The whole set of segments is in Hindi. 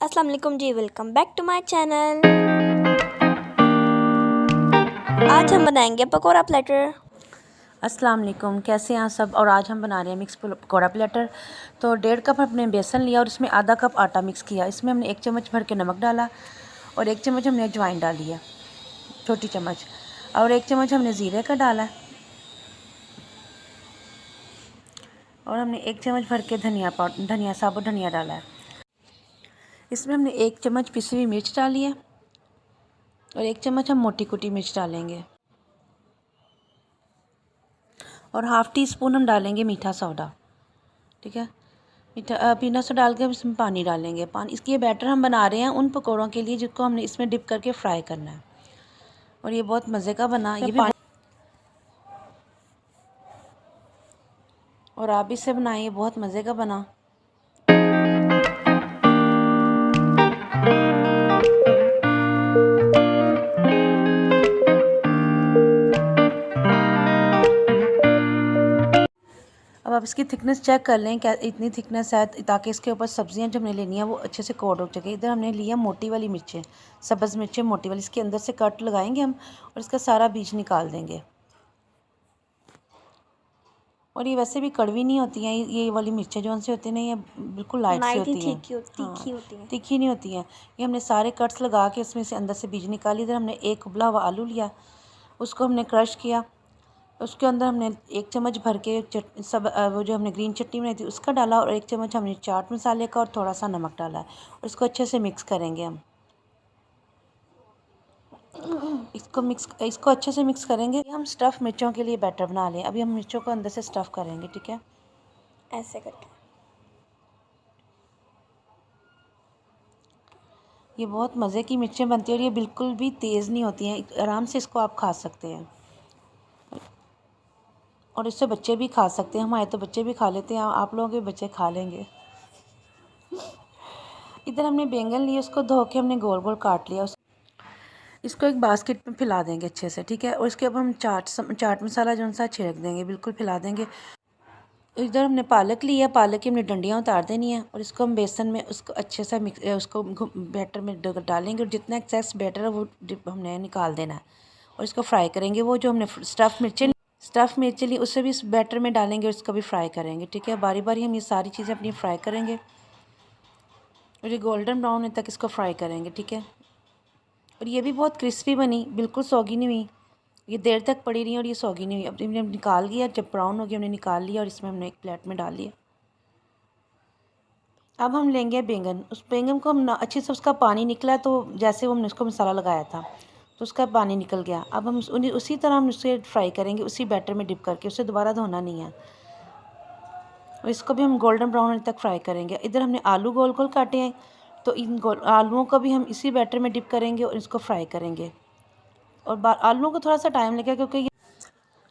अस्सलाम वालेकुम जी, welcome back to my channel. आज हम बनाएंगे पकौड़ा प्लेटर। अस्सलाम वालेकुम, कैसे हैं आप सब। और आज हम बना रहे हैं मिक्स पकौड़ा प्लेटर। तो 1.5 कप हमने बेसन लिया और इसमें आधा कप आटा मिक्स किया। इसमें हमने 1 चम्मच भर के नमक डाला और 1 चम्मच हमने अजवाइन डाली है, छोटी चम्मच, और 1 चम्मच हमने ज़ीरे का डाला है और हमने 1 चम्मच भर के धनिया साबुत धनिया डाला है। इसमें हमने 1 चम्मच पिसी हुई मिर्च डाली है और 1 चम्मच हम मोटी कुटी मिर्च डालेंगे और हाफ़ टी स्पून हम डालेंगे मीठा सोडा। ठीक है, पीनट सोडा डाल के हम इसमें पानी डालेंगे। इसकी ये बैटर हम बना रहे हैं उन पकौड़ों के लिए जिसको हमने इसमें डिप करके फ्राई करना है। और ये बहुत मज़े का बना, ये भी और आप इससे बनाइए, बहुत मज़े का बना। अब आप इसकी थिकनेस चेक कर लें, क्या इतनी थिकनेस है, ताकि इसके ऊपर सब्जियां जो हमने लेनी है वो अच्छे से कोट हो सके। इधर हमने लिया मोटी वाली मिर्चें, सब्ज़ मिर्चें मोटी वाली, इसके अंदर से कट लगाएंगे हम और इसका सारा बीज निकाल देंगे। और ये वैसे भी कड़वी नहीं होती हैं, ये वाली मिर्चें जो उनसे होती हैं, ये बिल्कुल लाइट सी होती हैं, तीखी होती हैं। तीखी नहीं होती हैं। ये हमने सारे कट्स लगा के इसमें से अंदर से बीज निकाली। इधर हमने एक उबला हुआ आलू लिया, उसको हमने क्रश किया। उसके अंदर हमने 1 चम्मच भर के वो जो हमने ग्रीन चटनी बनाई थी उसका डाला और 1 चम्मच हमने चाट मसाले का और थोड़ा सा नमक डाला है और इसको अच्छे से मिक्स करेंगे हम। इसको अच्छे से मिक्स करेंगे। हम स्टफ़ मिर्चों के लिए बैटर बना लें। अभी हम मिर्चों को अंदर से स्टफ़ करेंगे। ठीक है, ऐसे करके ये बहुत मज़े की मिर्चें बनती हैं और ये बिल्कुल भी तेज़ नहीं होती हैं, आराम से इसको आप खा सकते हैं और इससे बच्चे भी खा सकते हैं। हमारे तो बच्चे भी खा लेते हैं, आप लोगों के बच्चे खा लेंगे। इधर हमने बैंगन लिए, उसको धो के हमने गोल गोल काट लिया। इसको एक बास्केट में फैला देंगे अच्छे से। ठीक है, और इसके ऊपर हम चाट मसाला जो सा छिड़क देंगे, बिल्कुल फैला देंगे। इधर हमने पालक लिया, पालक की हमने डंडियाँ उतार देनी है और इसको हम बेसन में उसको अच्छे से उसको बैटर में डालेंगे और जितना एक्सेस बैटर है वो हमने निकाल देना है और इसको फ्राई करेंगे। वो जो हमने स्टफ़ मिर्चें ली उसे भी इस बैटर में डालेंगे और इसको भी फ्राई करेंगे। ठीक है, बारी बारी हम ये सारी चीज़ें अपनी फ्राई करेंगे और ये गोल्डन ब्राउन होने तक इसको फ्राई करेंगे। ठीक है, और ये भी बहुत क्रिस्पी बनी, बिल्कुल सौगी नहीं हुई, ये देर तक पड़ी रही और ये सौगी नहीं हुई। अब हमने निकाल लिया, जब ब्राउन हो गया हमने निकाल लिया और इसमें हमने एक प्लेट में डाल लिया। अब हम लेंगे बैंगन। उस बैंगन को हम अच्छे से उसका पानी निकला, तो जैसे वो हमने उसको मसाला लगाया था तो उसका पानी निकल गया। अब हम उसी तरह हम उसे फ्राई करेंगे, उसी बैटर में डिप करके, उसे दोबारा धोना नहीं है और इसको भी हम गोल्डन ब्राउन होने तक फ्राई करेंगे। इधर हमने आलू गोल गोल काटे हैं, तो इन आलूओं को भी हम इसी बैटर में डिप करेंगे और इसको फ्राई करेंगे। और आलूओं को थोड़ा सा टाइम लगेगा क्योंकि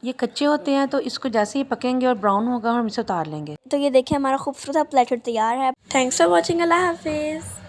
ये कच्चे होते हैं, तो इसको जैसे ही पकेंगे और ब्राउन होगा हम इसे उतार लेंगे। तो ये देखिए हमारा खूबसूरत प्लेटर तैयार है। Thanks for watching. अल्लाह हाफिज़।